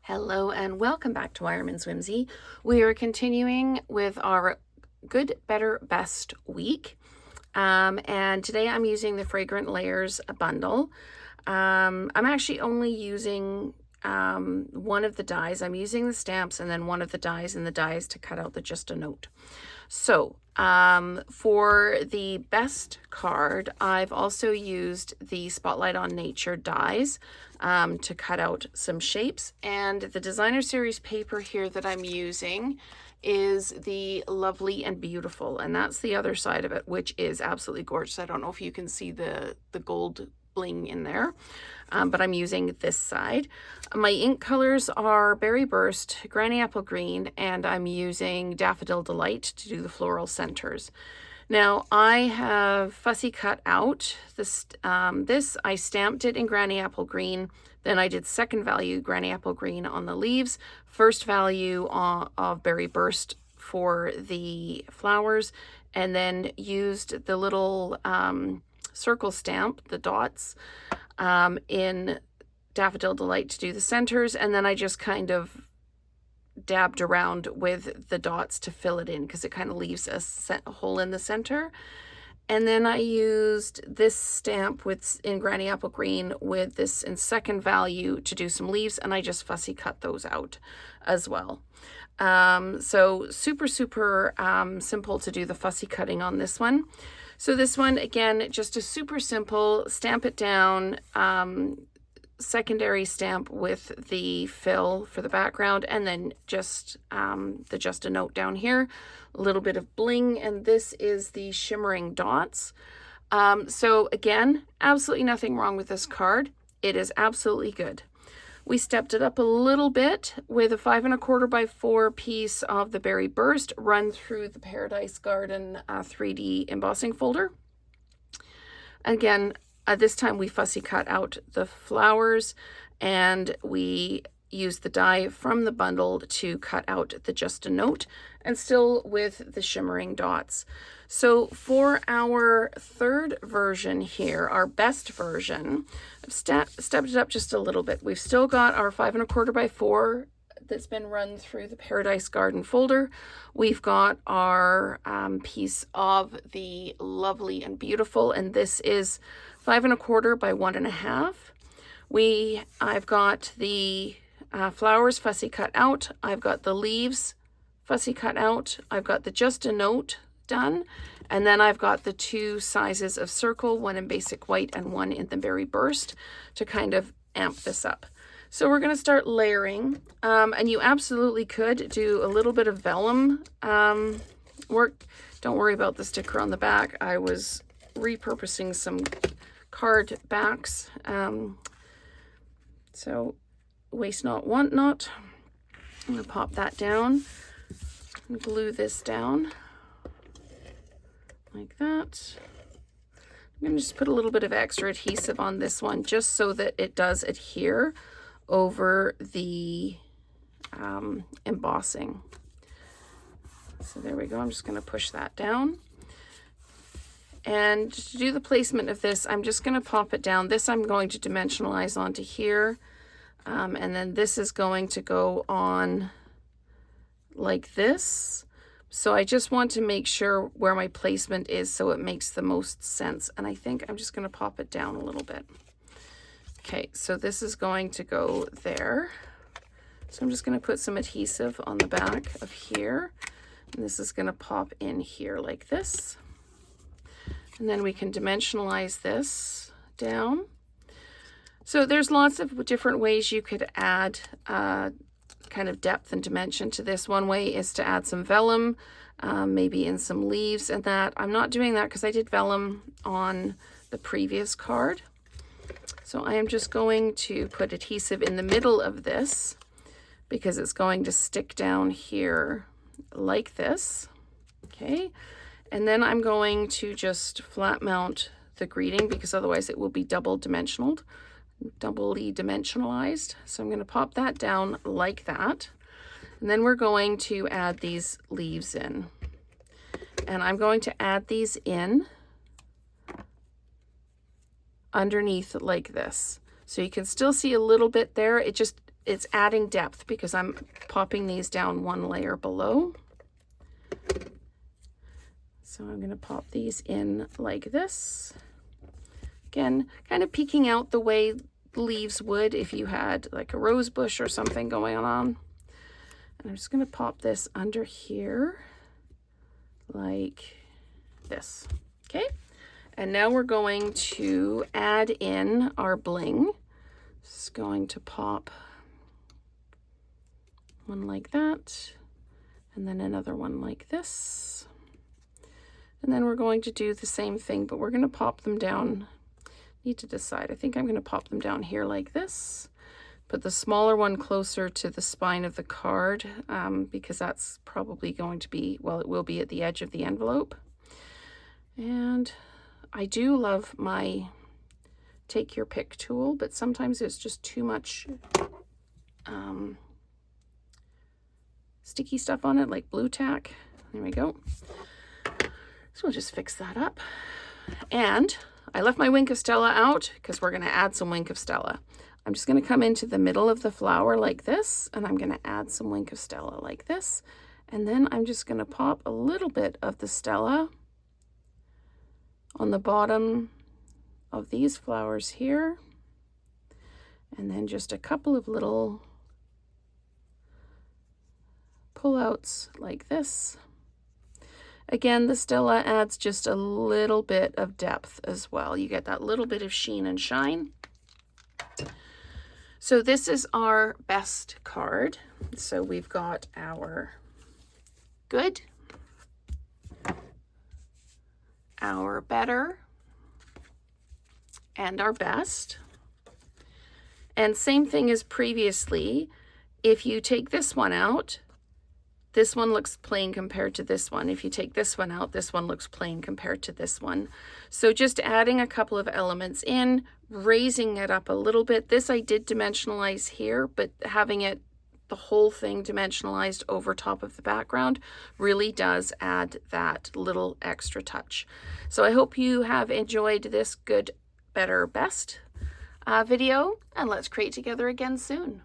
Hello and welcome back to Wireman's Whimsy. We are continuing with our Good, Better, Best week. And today I'm using the Fragrant Layers bundle. I'm actually only using one of the dies. I'm using the stamps and then one of the dies, and the dies to cut out the Just a Note. So for the best card, I've also used the Spotlight on Nature dies to cut out some shapes. And the Designer Series paper here that I'm using is the Lovely and Beautiful. And that's the other side of it, which is absolutely gorgeous. I don't know if you can see the gold bling in there, but I'm using this side. My ink colors are Berry Burst, Granny Apple Green, and I'm using Daffodil Delight to do the floral centers. Now I have fussy cut out this. I stamped it in Granny Apple Green. Then I did second value Granny Apple Green on the leaves, first value of Berry Burst for the flowers, and then used the little circle stamp, the dots, in Daffodil Delight to do the centers, and then I just kind of dabbed around with the dots to fill it in because it kind of leaves a hole in the center. And then I used this stamp in Granny Apple Green with this in second value to do some leaves, and I just fussy cut those out as well. So super simple to do the fussy cutting on this one. So this one, again, just a super simple, stamp it down, secondary stamp with the fill for the background, and then just a Note down here, a little bit of bling, and this is the shimmering dots. So again, absolutely nothing wrong with this card. It is absolutely good. We stepped it up a little bit with a 5 1/4 by 4 piece of the Berry Burst run through the Paradise Garden 3D embossing folder. Again, this time we fussy cut out the flowers, and we used the die from the bundle to cut out the Just a Note, and still with the shimmering dots. So for our third version here, our best version, I've stepped it up just a little bit. We've still got our 5 1/4 by 4 that's been run through the Paradise Garden folder. We've got our piece of the Lovely and Beautiful, and this is 5 1/4 by 1 1/2. I've got the flowers fussy cut out. I've got the leaves fussy cut out. I've got the Just a Note done, and then I've got the two sizes of circle, one in basic white and one in the Berry Burst, to kind of amp this up. So we're going to start layering, and you absolutely could do a little bit of vellum work. Don't worry about the sticker on the back. I was repurposing some card backs, so waste not, want not. I'm going to pop that down and glue this down like that. I'm going to just put a little bit of extra adhesive on this one just so that it does adhere over the embossing. So there we go. I'm just going to push that down. And to do the placement of this, I'm just going to pop it down. This I'm going to dimensionalize onto here. And then this is going to go on like this. So I just want to make sure where my placement is so it makes the most sense. And I think I'm just going to pop it down a little bit. Okay, so this is going to go there. So I'm just going to put some adhesive on the back of here. And this is going to pop in here like this. And then we can dimensionalize this down. So there's lots of different ways you could add kind of depth and dimension to this. One way is to add some vellum, maybe in some leaves and that. I'm not doing that because I did vellum on the previous card. So I am just going to put adhesive in the middle of this because it's going to stick down here like this. Okay. And then I'm going to just flat mount the greeting because otherwise it will be doubly dimensionalized. So I'm going to pop that down like that. And then we're going to add these leaves in. And I'm going to add these in underneath like this. So you can still see a little bit there. It just it's adding depth because I'm popping these down one layer below. So I'm going to pop these in like this. Again, kind of peeking out the way leaves would if you had like a rose bush or something going on. And I'm just going to pop this under here like this. Okay. And now we're going to add in our bling. Just going to pop one like that, and then another one like this. And then we're going to do the same thing, but we're going to pop them down. Need to decide. I think I'm going to pop them down here like this. Put the smaller one closer to the spine of the card because that's probably going to be, well, it will be at the edge of the envelope. And I do love my take your pick tool, but sometimes there's just too much sticky stuff on it, like blue tack. There we go. So we'll just fix that up. And I left my Wink of Stella out because we're going to add some Wink of Stella. I'm just going to come into the middle of the flower like this, and I'm going to add some Wink of Stella like this. And then I'm just going to pop a little bit of the Stella on the bottom of these flowers here, and then just a couple of little pull-outs like this. Again, the Stella adds just a little bit of depth as well. You get that little bit of sheen and shine. So this is our best card. So we've got our good, our better, and our best. And same thing as previously, if you take this one out, this one looks plain compared to this one. If you take this one out, this one looks plain compared to this one. So just adding a couple of elements in, raising it up a little bit. This I did dimensionalize here, but having it, the whole thing dimensionalized over top of the background really does add that little extra touch. So I hope you have enjoyed this good, better, best video, and let's create together again soon.